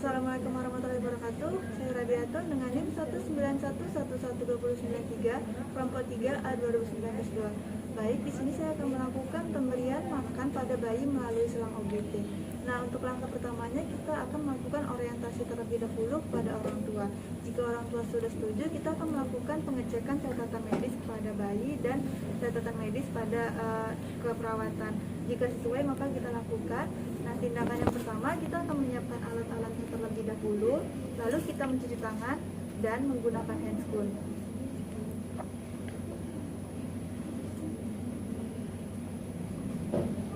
Assalamualaikum warahmatullahi wabarakatuh. Saya Rabiatun dengan NIM 191112093, kelompok 3 A2019-2. Baik, di sini saya akan melakukan pemberian makan pada bayi melalui selang OGT. Nah, untuk langkah pertamanya kita akan melakukan orientasi terlebih dahulu kepada orang tua. Jika orang tua sudah setuju, kita akan melakukan pengecekan catatan medis kepada bayi dan catatan medis pada keperawatan. Jika sesuai, maka kita lakukan. Nah, tindakan yang pertama, kita akan menyiapkan alat-alatnya terlebih dahulu, lalu kita mencuci tangan dan menggunakan handscoon.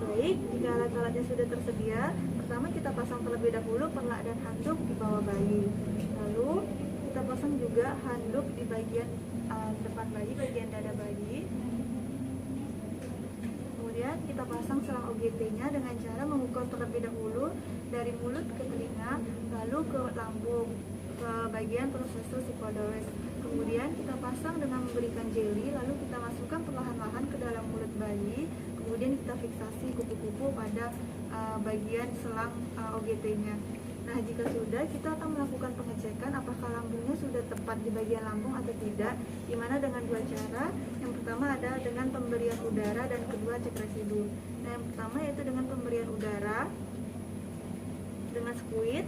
Baik, jika alat-alatnya sudah tersedia, pertama kita pasang terlebih dahulu perlak dan handuk di bawah bayi. Lalu kita pasang juga handuk di bagian depan bayi, bagian dada bayi. Kemudian kita pasang selang OGT-nya dengan cara memukul terlebih dahulu dari mulut ke telinga, lalu ke lambung, ke bagian prosesus psicodoris. Kemudian kita pasang dengan memberikan jeli, lalu kita masukkan perlahan-lahan ke dalam mulut bayi. Kemudian kita fiksasi kupu-kupu pada bagian selang OGT-nya. Nah, jika sudah, kita akan melakukan pengecekan apakah lambungnya sudah tepat di bagian lambung atau tidak, dimana dengan dua cara. Yang pertama ada dengan pemberian udara dan kedua cek residu. Nah, yang pertama yaitu dengan pemberian udara dengan squid.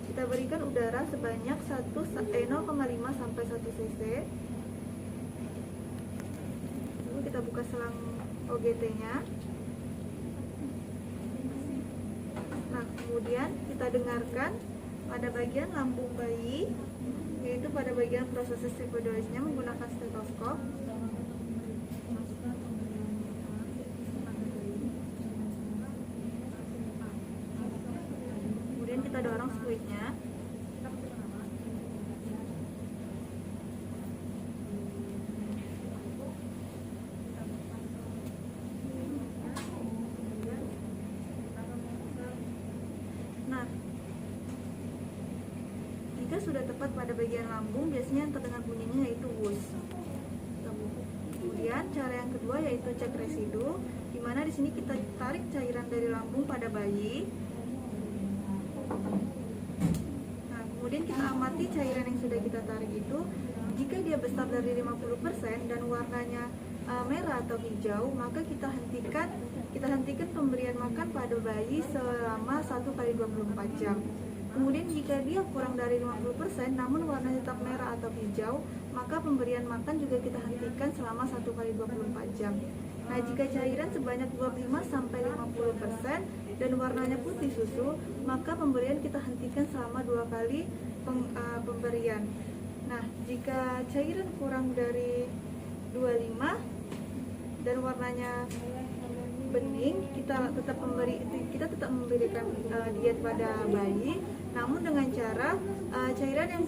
Kita berikan udara sebanyak 0,5 sampai 1 cc. Lalu kita buka selang OGT-nya. Nah, kemudian kita dengarkan pada bagian lambung bayi, yaitu pada bagian prosesus psicodorisnya menggunakan stetoskop. Kemudian kita dorong squidnya. Nah, jika sudah tepat pada bagian lambung, biasanya yang terdengar bunyinya yaitu wush. Kemudian cara yang kedua yaitu cek residu, di mana di sini kita tarik cairan dari lambung pada bayi. Nah, kemudian kita amati cairan yang sudah kita tarik itu. Jika dia besar dari 50% dan warnanya merah atau hijau, maka kita hentikan pemberian makan pada bayi selama 1x24 jam. Kemudian jika dia kurang dari 50% namun warnanya tetap merah atau hijau, maka pemberian makan juga kita hentikan selama 1x24 jam. Nah, jika cairan sebanyak 25-50% dan warnanya putih susu, maka pemberian kita hentikan selama 2 kali pemberian. Nah, jika cairan kurang dari 25 dan warnanya bening, kita tetap memberikan diet pada bayi, namun dengan cara cairan yang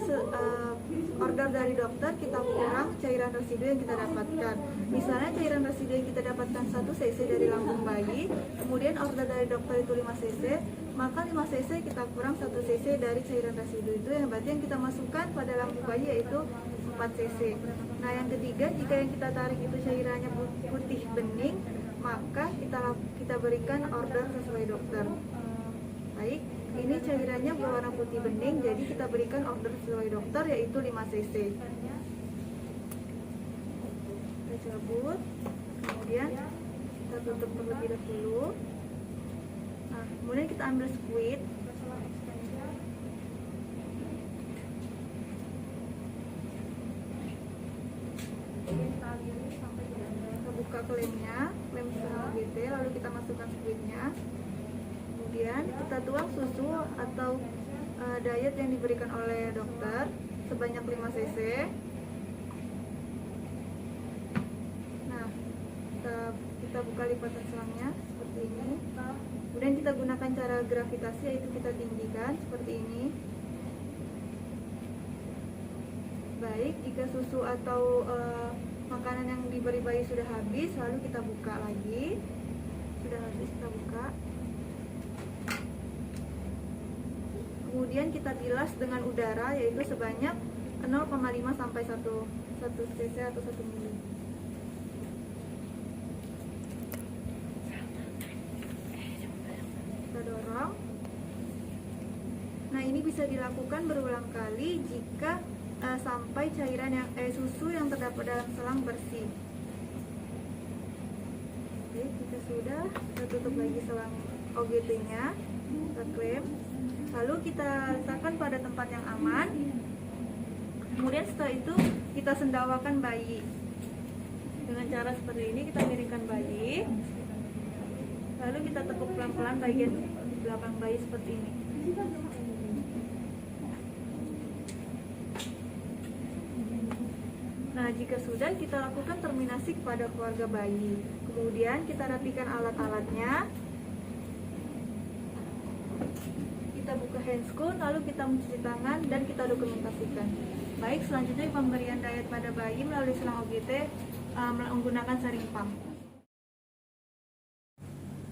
order dari dokter kita kurang cairan residu yang kita dapatkan. Misalnya cairan residu yang kita dapatkan 1 cc dari lambung bayi, kemudian order dari dokter itu 5 cc, maka 5 cc kita kurang 1 cc dari cairan residu itu, yang berarti yang kita masukkan pada lambung bayi yaitu 4 cc. Nah, yang ketiga, jika yang kita tarik itu cairannya putih bening, maka kita berikan order sesuai dokter. Baik, ini cairannya berwarna putih bening, jadi kita berikan order sesuai dokter yaitu 5 cc. Kita cabut, kemudian kita tutup terlebih dahulu. Nah, kemudian kita ambil squid. Kita buka klaimnya, klaim selang OGT, lalu kita masukkan squidnya. Kemudian kita tuang susu atau diet yang diberikan oleh dokter sebanyak 5 cc. Nah, kita buka lipatan selangnya seperti ini. Kemudian kita gunakan cara gravitasi, yaitu kita tinggikan seperti ini. Baik, jika susu atau makanan yang diberi bayi sudah habis, lalu kita buka lagi. Sudah habis, kita buka. Kemudian kita bilas dengan udara, yaitu sebanyak 0,5 sampai 1 cc atau 1 mili. Kita dorong. Nah, ini bisa dilakukan berulang kali jika sampai cairan yang susu yang terdapat dalam selang bersih. Oke, jika sudah, kita tutup lagi selang OGT-nya, kita klem. Lalu kita letakkan pada tempat yang aman. Kemudian setelah itu kita sendawakan bayi. Dengan cara seperti ini kita miringkan bayi. Lalu kita tekuk pelan-pelan bagian belakang bayi seperti ini. Nah, jika sudah, kita lakukan terminasi kepada keluarga bayi. Kemudian kita rapikan alat-alatnya. Kita buka handscoon, lalu kita mencuci tangan dan kita dokumentasikan. Baik, selanjutnya pemberian diet pada bayi melalui selang OGT menggunakan saring pump.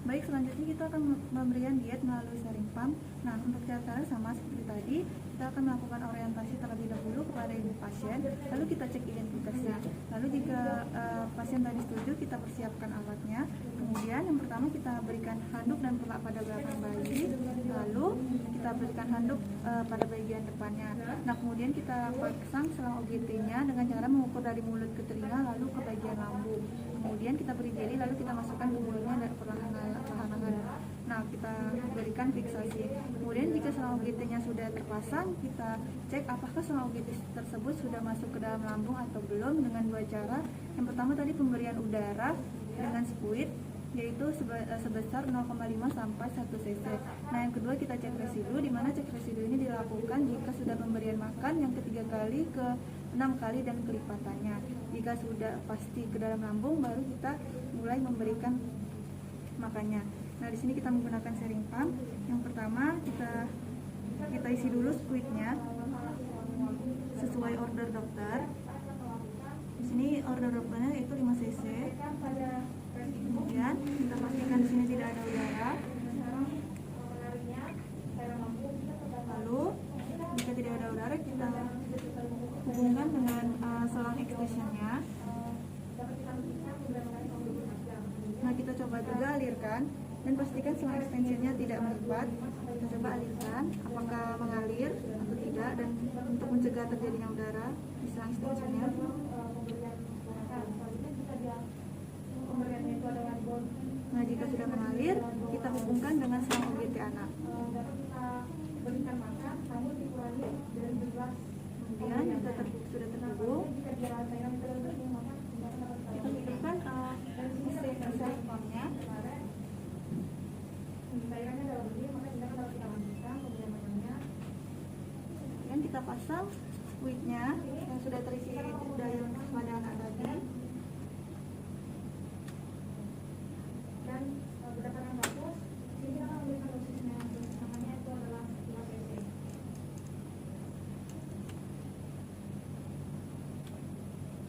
Baik, selanjutnya kita akan memberikan diet melalui saring pump. Nah, untuk cara sama seperti tadi, kita akan melakukan orientasi terlebih dahulu kepada ibu pasien, lalu kita cek identitasnya. Lalu jika pasien tadi setuju, kita persiapkan alatnya. Kemudian yang pertama kita berikan handuk dan pelak pada belakang bayi, lalu kita berikan handuk pada bagian depannya. Nah, kemudian kita pasang selang OGT-nya dengan cara mengukur dari mulut ke telinga lalu ke bagian lambung. Kemudian kita beri jeli, lalu kita masukkan ke mulutnya dan perlahan-lahan. Nah, kita berikan fiksasi. Kemudian jika selang OGT-nya sudah terpasang, kita cek apakah selang OGT tersebut sudah masuk ke dalam lambung atau belum dengan dua cara. Yang pertama tadi pemberian udara dengan spuit, yaitu sebesar 0,5 sampai 1 cc. Nah, yang kedua kita cek residu, di mana cek residu ini dilakukan jika sudah pemberian makan yang ketiga kali ke 6 kali dan kelipatannya. Jika sudah pasti ke dalam lambung, baru kita mulai memberikan makannya. Nah, di sini kita menggunakan saring pump. Yang pertama kita isi dulu squidnya sesuai order dokter. Di sini order dokternya yaitu 5 cc. Kemudian kita pastikan di sini tidak ada udara. Lalu jika tidak ada udara, kita hubungkan dengan selang extensionnya. Nah, kita coba juga alirkan dan pastikan selang extensionnya tidak melipat. Kita coba alirkan apakah mengalir atau tidak, dan untuk mencegah terjadinya udara di selang extensionnya. Nah, jika sudah mengalir, kita hubungkan dengan selang OGT anak. Kemudian kita sudah terhubung, kita hidupkan mesin saring pumpnya. Dan kita pasang squidnya yang sudah terisi dayung pada anak tadi. Dan berdasarkan bagus, ini kita akan memberikan dosisnya. Namanya itu adalah 5 cc.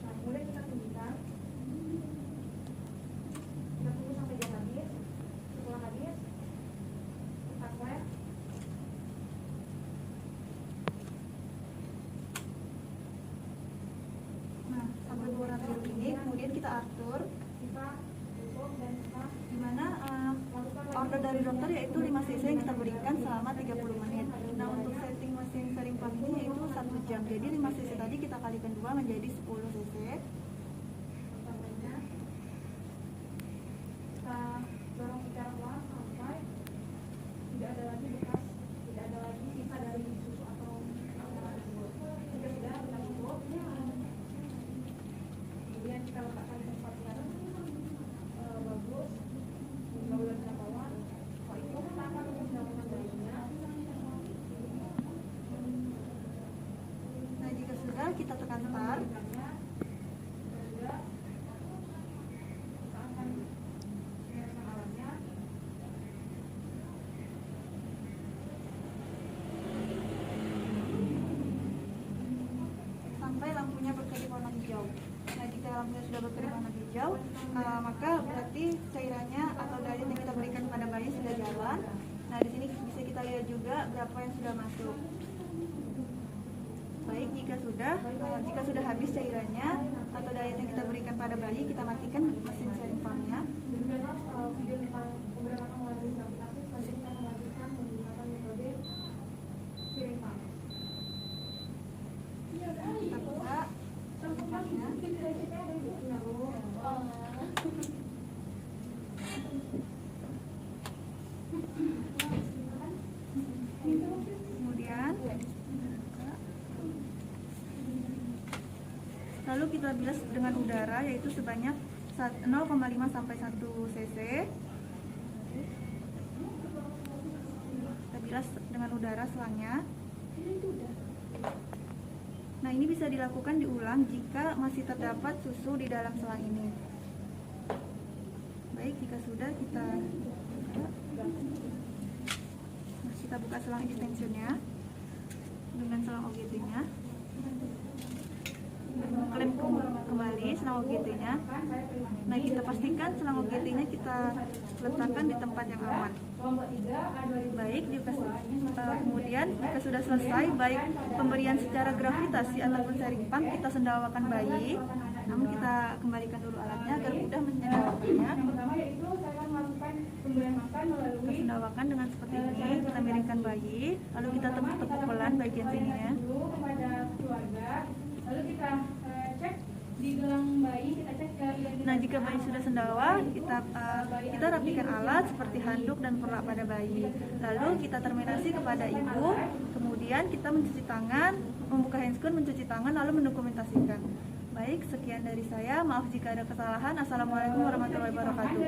Nah, kemudian kita tunggukan. Kita tunggu sampai dia habis. Setelah habis, kita swab. Nah, sampai 200 ini, kemudian kita atur. Dimana order dari dokter yaitu 5 cc yang kita berikan selama 30 menit. Nah, untuk setting mesin saring pump ini yaitu 1 jam. Jadi 5 cc tadi kita kalikan 2 menjadi 10 cc. Kita dorong secara pelan sampai tidak ada lagi bekas, tidak ada lagi sisa dari susu atau tersebut. Jika sudah, kita tutup. Kemudian kita letakkan di tempat yang bagus. Nah, jika sudah, kita tekan start. Sampai lampunya berkedip warna hijau. Nah, jika lampunya sudah berkedip warna hijau, maka berarti cairannya atau diet yang kita berikan pada bayi sudah jalan. Nah, di sini bisa kita lihat juga berapa yang sudah masuk. Baik, jika sudah habis cairannya atau diet yang kita berikan pada bayi, kita matikan mesin saring pumpnya. Video kita beberapa kali melanjutkan menggunakan metode kita bilas dengan udara, yaitu sebanyak 0,5 sampai 1 cc. Kita bilas dengan udara selangnya. Nah, ini bisa dilakukan diulang jika masih terdapat susu di dalam selang ini. Baik, jika sudah kita buka selang extensionnya dengan selang OGT-nya. Klaim kembali selang OGT-nya. Nah, kita pastikan selang OGT-nya kita letakkan di tempat yang aman. Baik, kemudian jika sudah selesai baik pemberian secara gravitasi ataupun sharing pump, kita sendawakan bayi. Namun kita kembalikan dulu alatnya agar mudah menyendawakannya. Kita sendawakan dengan seperti ini, kita miringkan bayi, lalu kita tepuk-tepuk pelan bagian sininya. Lalu kita cek di gelang bayi, kita cek ke identitas. Nah, jika bayi sudah sendawa, kita rapikan alat seperti handuk dan perlak pada bayi. Lalu kita terminasi kepada ibu, kemudian kita mencuci tangan, membuka handscoon, mencuci tangan, lalu mendokumentasikan. Baik, sekian dari saya. Maaf jika ada kesalahan. Assalamualaikum warahmatullahi wabarakatuh.